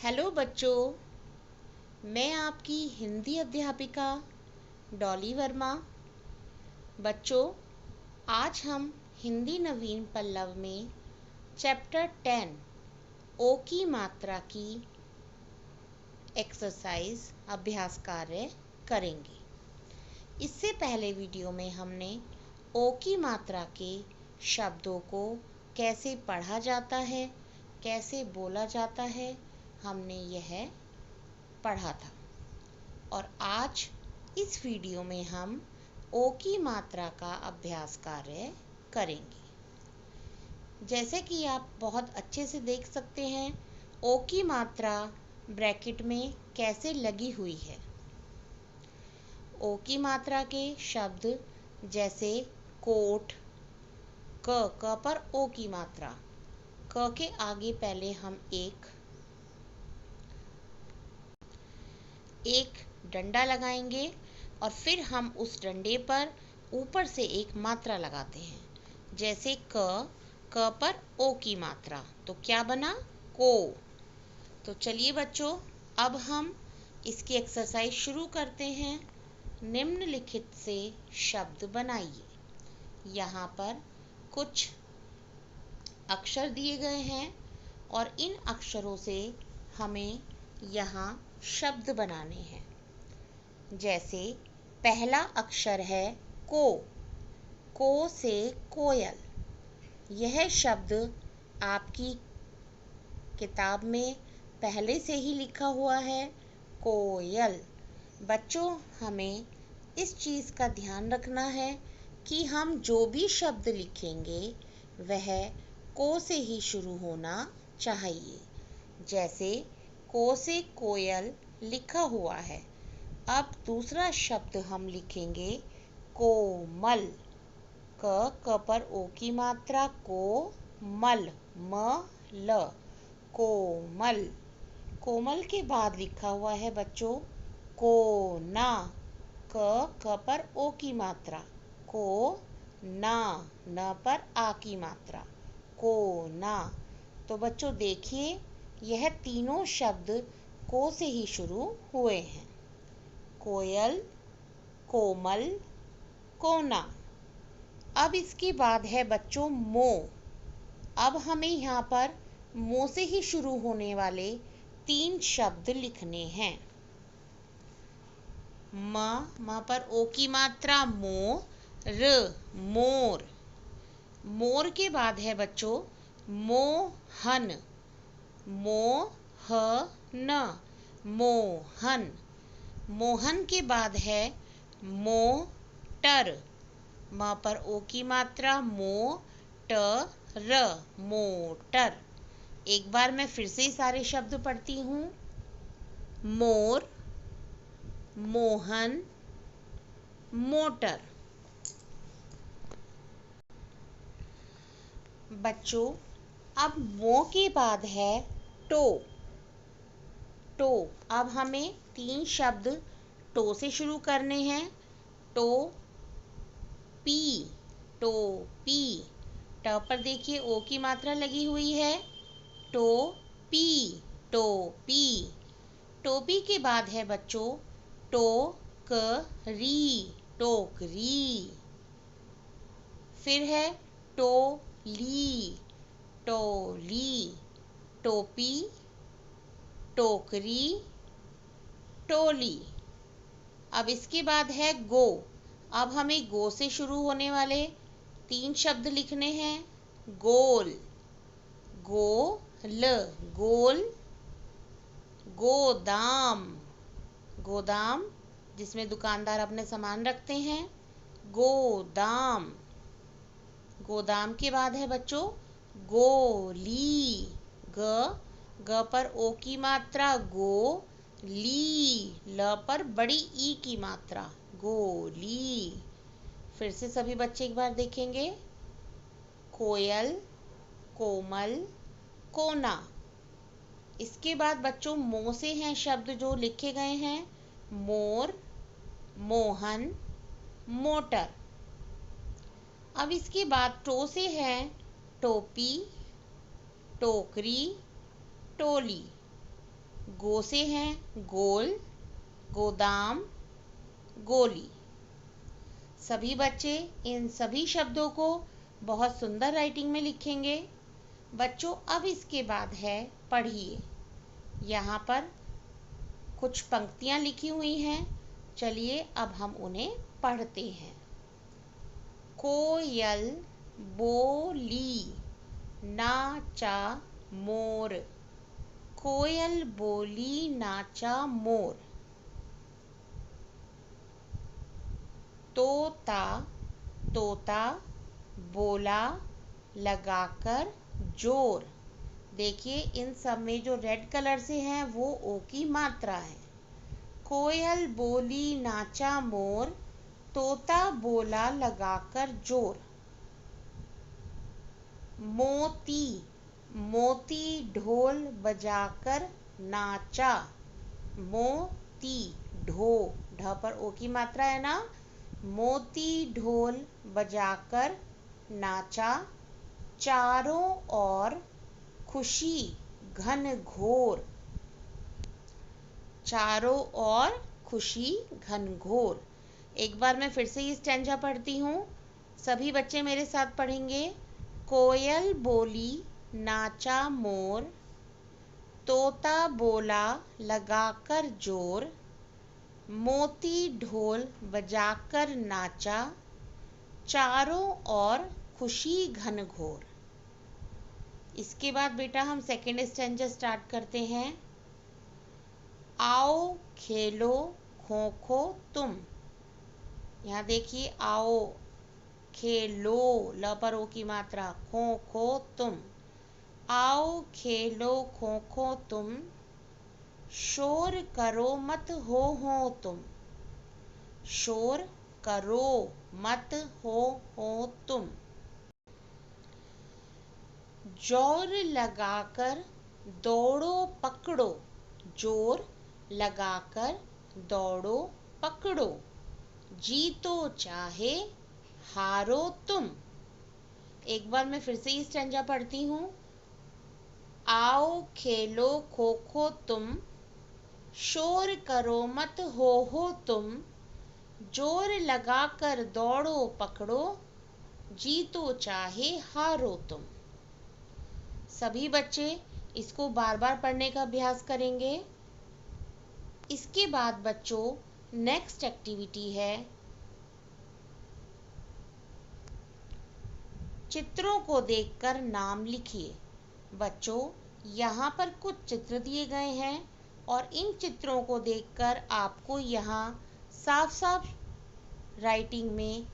Hello बच्चों, मैं आपकी हिंदी अध्यापिका डॉली वर्मा। बच्चों, आज हम हिंदी नवीन पल्लव में चैप्टर 10 ओ की मात्रा की एक्सरसाइज अभ्यास कार्य करेंगे। इससे पहले वीडियो में हमने ओ की मात्रा के शब्दों को कैसे पढ़ा जाता है, कैसे बोला जाता है, हमने यह पढ़ा था। और आज इस वीडियो में हम ओ की मात्रा का अभ्यास कार्य करेंगे। जैसे कि आप बहुत अच्छे से देख सकते हैं, ओ की मात्रा ब्रैकेट में कैसे लगी हुई है। ओ की मात्रा के शब्द जैसे कोट, क पर ओ की मात्रा, क के आगे पहले हम एक डंडा लगाएंगे और फिर हम उस डंडे पर ऊपर से एक मात्रा लगाते हैं। जैसे क पर ओ की मात्रा, तो क्या बना? को। तो चलिए बच्चों, अब हम इसकी एक्सरसाइज शुरू करते हैं। निम्नलिखित से शब्द बनाइए। यहाँ पर कुछ अक्षर दिए गए हैं और इन अक्षरों से हमें यहाँ शब्द बनाने हैं। जैसे पहला अक्षर है को से कोयल। यह शब्द आपकी किताब में पहले से ही लिखा हुआ है, कोयल। बच्चों, हमें इस चीज़ का ध्यान रखना है कि हम जो भी शब्द लिखेंगे वह को से ही शुरू होना चाहिए। जैसे को से कोयल लिखा हुआ है। अब दूसरा शब्द हम लिखेंगे कोमल। क पर ओ की मात्रा, कोमल, ल, कोमल। कोमल के बाद लिखा हुआ है बच्चों कोना। क पर ओ की मात्रा, को ना, न पर आ की मात्रा, कोना। तो बच्चों देखिए, यह तीनों शब्द को से ही शुरू हुए हैं। कोयल, कोमल, कोना। अब इसके बाद है बच्चों मो। अब हमें यहाँ पर मो से ही शुरू होने वाले 3 शब्द लिखने हैं। म पर ओ की मात्रा, मोर, मोर। मोर के बाद है बच्चों मोहन, मोहन, मोहन। मोहन के बाद है मोटर। म पर ओ की मात्रा, मोटर, मोटर। एक बार मैं फिर से सारे शब्द पढ़ती हूँ। मोर, मोहन, मोटर। बच्चों, अब मो के बाद है टो। टो। अब हमें 3 शब्द टो से शुरू करने हैं। टो पी, टोपी। ट पर देखिए ओ की मात्रा लगी हुई है, टोपी, टोपी। टोपी के बाद है बच्चों टोकरी, टोकरी। फिर है टोली, टोली। टोपी, टोकरी, टोली। अब इसके बाद है गो। अब हमें गो से शुरू होने वाले 3 शब्द लिखने हैं। गोल, गोल, गोल। गोदाम, गोदाम जिसमें दुकानदार अपने सामान रखते हैं, गोदाम। गोदाम के बाद है बच्चों गोली। ग पर ओ की मात्रा, गो, ली, ल पर बड़ी ई की मात्रा, गोली। फिर से सभी बच्चे एक बार देखेंगे। कोयल, कोमल, कोना। इसके बाद बच्चों मो से हैं शब्द जो लिखे गए हैं, मोर, मोहन, मोटर। अब इसके बाद टो से है टोपी, टोकरी, टोली। गो से है गोल, गोदाम, गोली। सभी बच्चे इन सभी शब्दों को बहुत सुंदर राइटिंग में लिखेंगे। बच्चों अब इसके बाद है पढ़िए। यहाँ पर कुछ पंक्तियाँ लिखी हुई हैं, चलिए अब हम उन्हें पढ़ते हैं। कोयल बोली नाचा मोर, कोयल बोली नाचा मोर। तोता तोता बोला लगाकर जोर। देखिए इन सब में जो रेड कलर से हैं वो ओ की मात्रा है। कोयल बोली नाचा मोर, तोता बोला लगाकर जोर। मोती मोती ढोल बजाकर नाचा, मोती ढो ढ पर ओ की मात्रा है ना। मोती ढोल बजाकर नाचा, चारों ओर खुशी घन घोर। चारों ओर खुशी घन घोर। एक बार मैं फिर से ये स्टैंजा पढ़ती हूँ, सभी बच्चे मेरे साथ पढ़ेंगे। कोयल बोली नाचा मोर, तोता बोला लगाकर जोर। मोती ढोल बजाकर नाचा, चारों ओर खुशी घन घोर। इसके बाद बेटा हम सेकेंड स्टैंजा स्टार्ट करते हैं। आओ खेलो खो खो तुम। यहाँ देखिए आओ, खेलो ल पर ओ की मात्रा, खो खो तुम। आओ खेलो खो खो तुम, शोर करो मत हो तुम। शोर करो मत हो तुम। जोर लगाकर दौड़ो पकड़ो, जोर लगाकर दौड़ो पकड़ो। जीतो चाहे हारो तुम। एक बार मैं फिर से ये स्टैंजा पढ़ती हूँ। आओ खेलो खो खो तुम, शोर करो मत हो तुम। जोर लगाकर दौड़ो पकड़ो, जीतो चाहे हारो तुम। सभी बच्चे इसको बार बार पढ़ने का अभ्यास करेंगे। इसके बाद बच्चों नेक्स्ट एक्टिविटी है चित्रों को देखकर नाम लिखिए। बच्चों यहाँ पर कुछ चित्र दिए गए हैं और इन चित्रों को देखकर आपको यहाँ साफ साफ राइटिंग में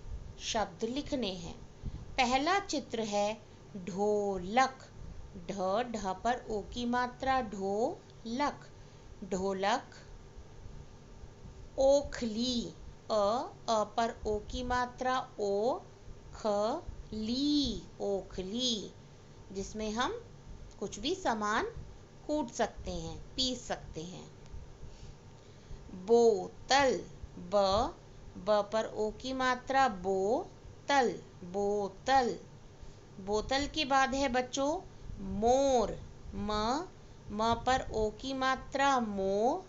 शब्द लिखने हैं। पहला चित्र है ढोलक, ढ पर ओ की मात्रा ढोलक, ढोलक। ओखली अ पर ओ की मात्रा ओ, ली ओखली, जिसमें हम कुछ भी सामान कूट सकते हैं, पीस सकते हैं। बोतल ब पर ओ की मात्रा बोतल, बोतल। बोतल के बाद है बच्चों मोर, म पर ओ की मात्रा मोर,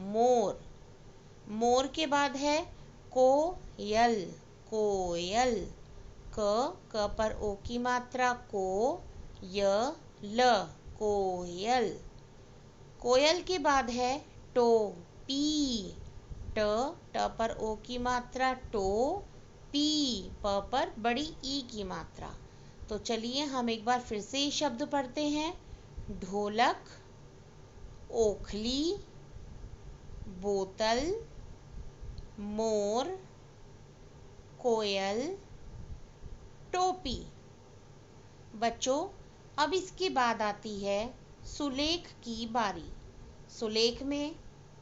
मोर। मोर के बाद है कोयल, कोयल। क पर ओ की मात्रा को, ल कोयल। कोयल के बाद है टोपी, ट पर ओ की मात्रा टो, पी प पर बड़ी ई की मात्रा। तो चलिए हम एक बार फिर से ये शब्द पढ़ते हैं। ढोलक, ओखली, बोतल, मोर, कोयल, टोपी। बच्चों अब इसके बाद आती है सुलेख की बारी। सुलेख में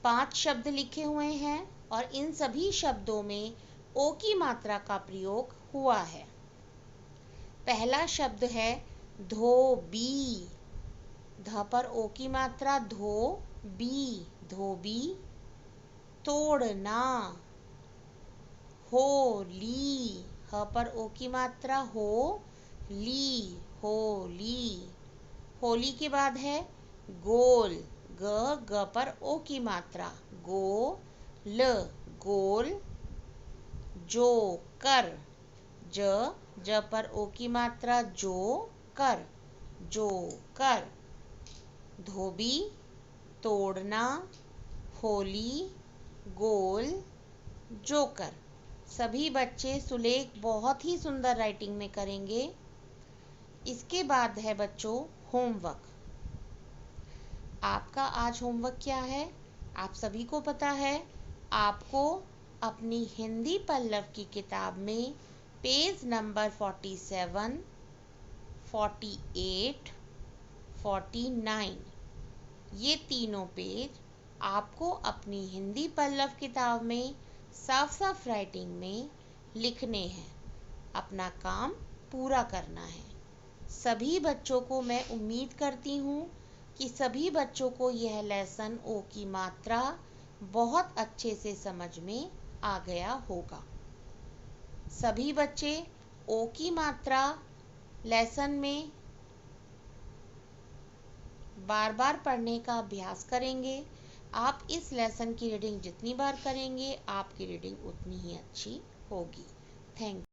5 शब्द लिखे हुए हैं और इन सभी शब्दों में ओ की मात्रा का प्रयोग हुआ है। पहला शब्द है धोबी, ध पर ओ की मात्रा धो, बी धोबी। तोड़ना, होली, ह पर ओ की मात्रा हो, ली होली। होली के बाद है गोल, ग पर ओ की मात्रा, गो। ल, गोल। जो कर, ज पर ओ की मात्रा, जो कर, जो कर। धोबी, तोड़ना। होली, गोल, जोकर। सभी बच्चे सुलेख बहुत ही सुंदर राइटिंग में करेंगे। इसके बाद है बच्चों होमवर्क। आपका आज होमवर्क क्या है? आप सभी को पता है, आपको अपनी हिंदी पल्लव की किताब में पेज नंबर 47, 48, 49 ये तीनों पेज आपको अपनी हिंदी पल्लव किताब में साफ साफ राइटिंग में लिखने हैं। अपना काम पूरा करना है। सभी बच्चों को मैं उम्मीद करती हूँ कि सभी बच्चों को यह लेसन ओ की मात्रा बहुत अच्छे से समझ में आ गया होगा। सभी बच्चे ओ की मात्रा लेसन में बार बार पढ़ने का अभ्यास करेंगे। आप इस लेसन की रीडिंग जितनी बार करेंगे, आपकी रीडिंग उतनी ही अच्छी होगी। Thank you.